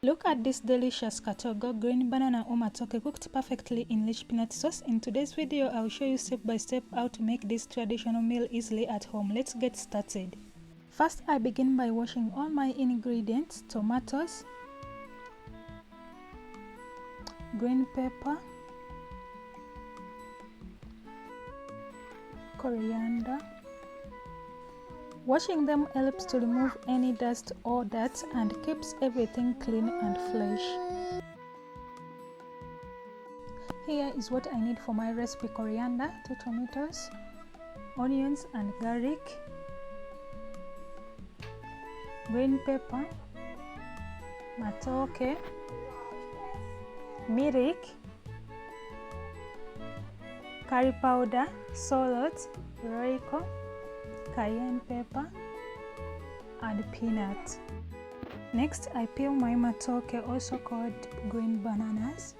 Look at this delicious Katogo green banana or Matooke cooked perfectly in rich peanut sauce. In today's video, I will show you step by step how to make this traditional meal easily at home. Let's get started. First, I begin by washing all my ingredients: tomatoes, green pepper, coriander. Washing them helps to remove any dust or dirt and keeps everything clean and fresh. Here is what I need for my recipe: coriander, 2 tomatoes, onions and garlic, green pepper, matooke, milk, curry powder, salt, Royco, cayenne pepper and peanut. Next, I peel my matooke, also called green bananas.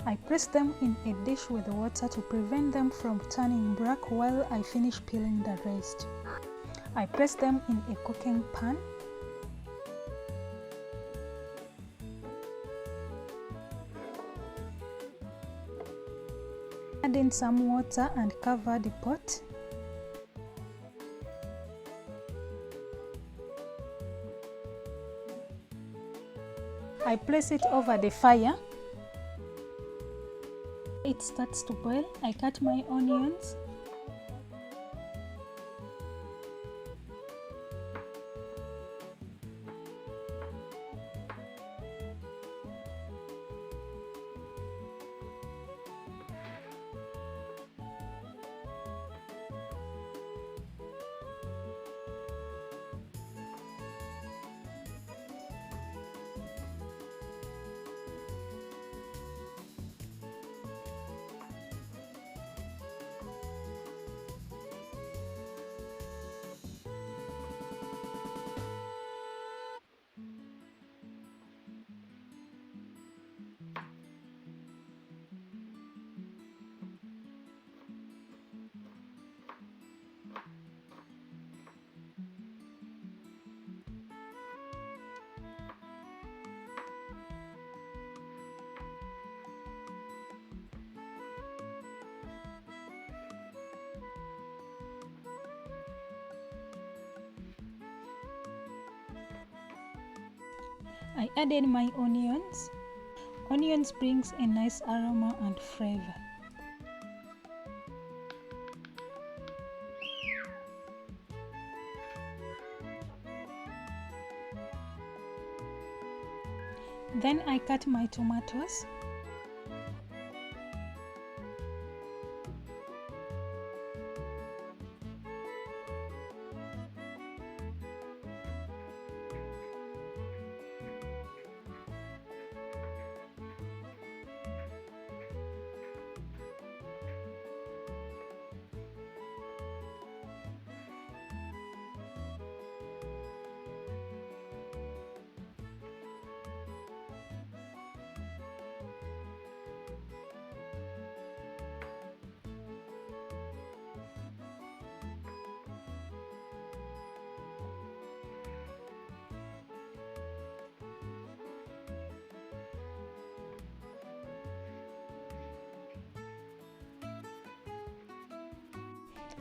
I press them in a dish with water to prevent them from turning black while I finish peeling the rest. I press them in a cooking pan. Add in some water and cover the pot. I place it over the fire. It starts to boil. I cut my onions. I added my onions. Onions brings a nice aroma and flavor. Then I cut my tomatoes.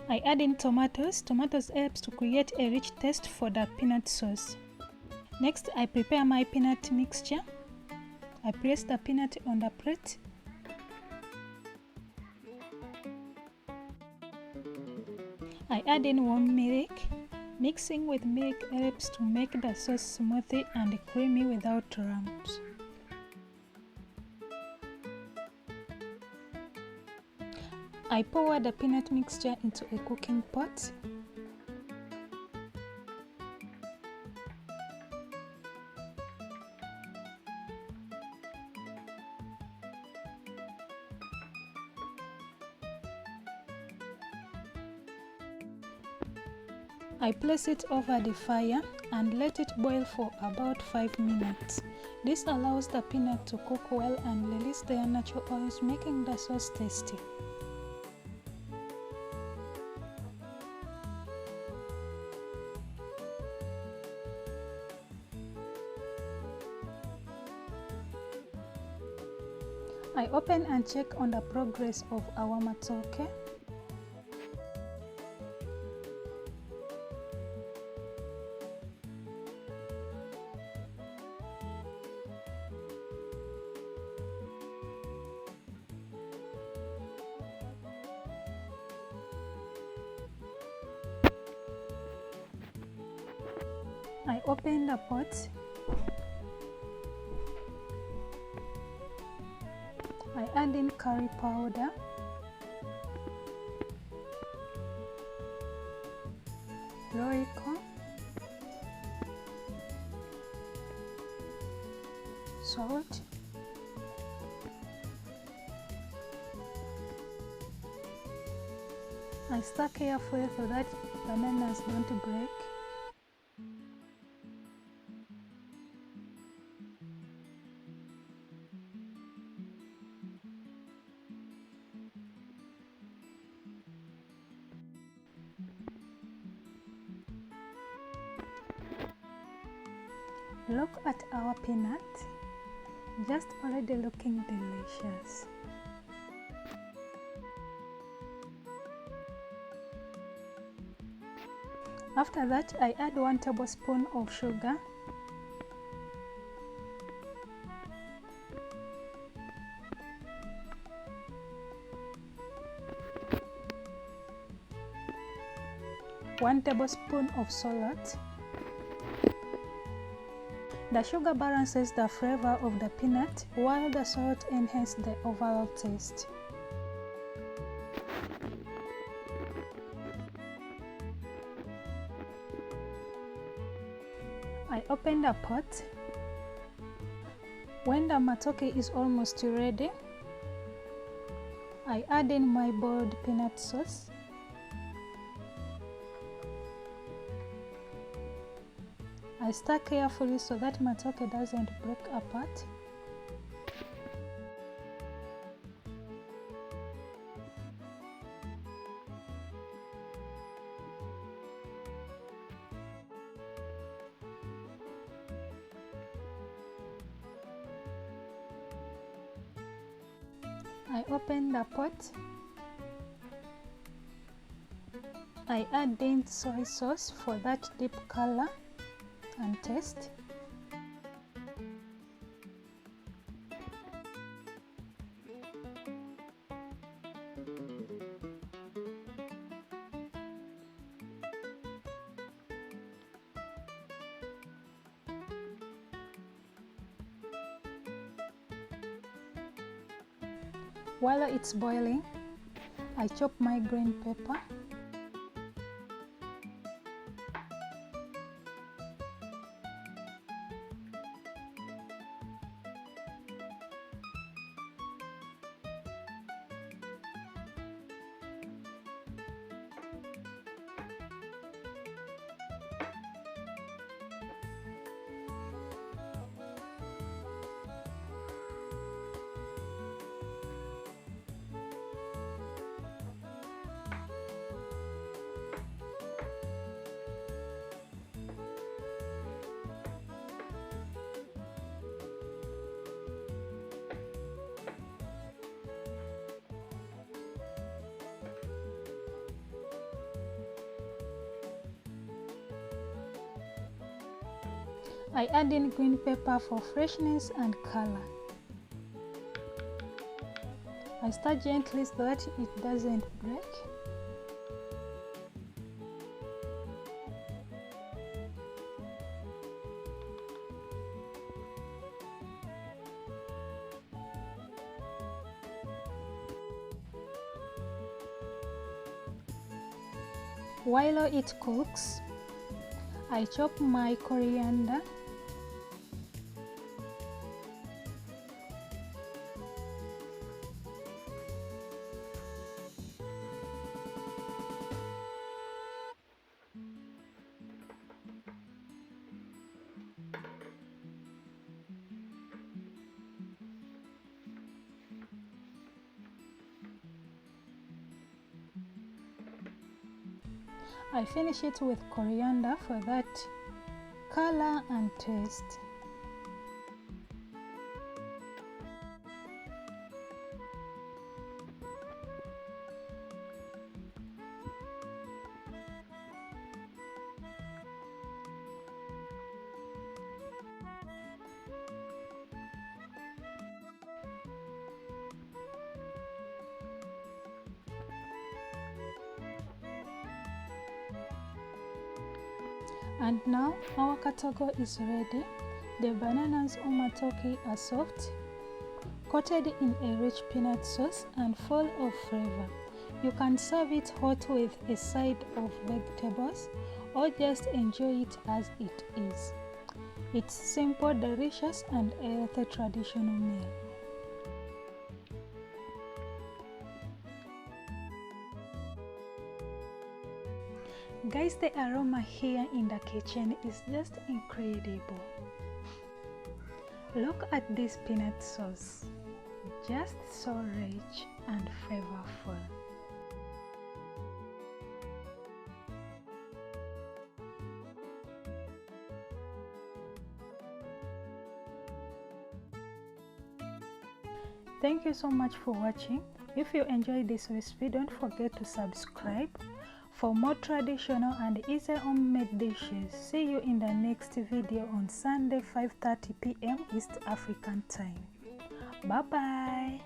I add in tomatoes. Tomatoes helps to create a rich taste for the peanut sauce. Next, I prepare my peanut mixture. I place the peanut on the plate. I add in warm milk. Mixing with milk helps to make the sauce smooth and creamy without lumps. I pour the peanut mixture into a cooking pot. I place it over the fire and let it boil for about 5 minutes. This allows the peanut to cook well and release their natural oils, making the sauce tasty. I open and check on the progress of our matooke. I open the pot. I add in curry powder, Royco, salt, I stir carefully so that bananas don't break. Look at our peanut, just already looking delicious. After that, I add 1 tablespoon of sugar, one tablespoon of salt. The sugar balances the flavor of the peanut, while the salt enhances the overall taste. I open the pot. When the matooke is almost ready, I add in my boiled peanut sauce. I stir carefully so that matooke doesn't break apart. I open the pot. I add in soy sauce for that deep color and taste. While it's boiling, I chop my green pepper. I add in green pepper for freshness and color. I stir gently so that it doesn't break. While it cooks, I chop my coriander, I finish it with coriander for that color and taste. And now our Katongo is ready. The bananas or Matooke are soft, coated in a rich peanut sauce and full of flavor. You can serve it hot with a side of vegetables or just enjoy it as it is. It's simple, delicious and a healthy traditional meal. Guys, the aroma here in the kitchen is just incredible. Look at this peanut sauce, just so rich and flavorful. Thank you so much for watching. If you enjoyed this recipe, don't forget to subscribe for more traditional and easy homemade dishes. See you in the next video on Sunday 5:30 p.m. East African time. Bye bye.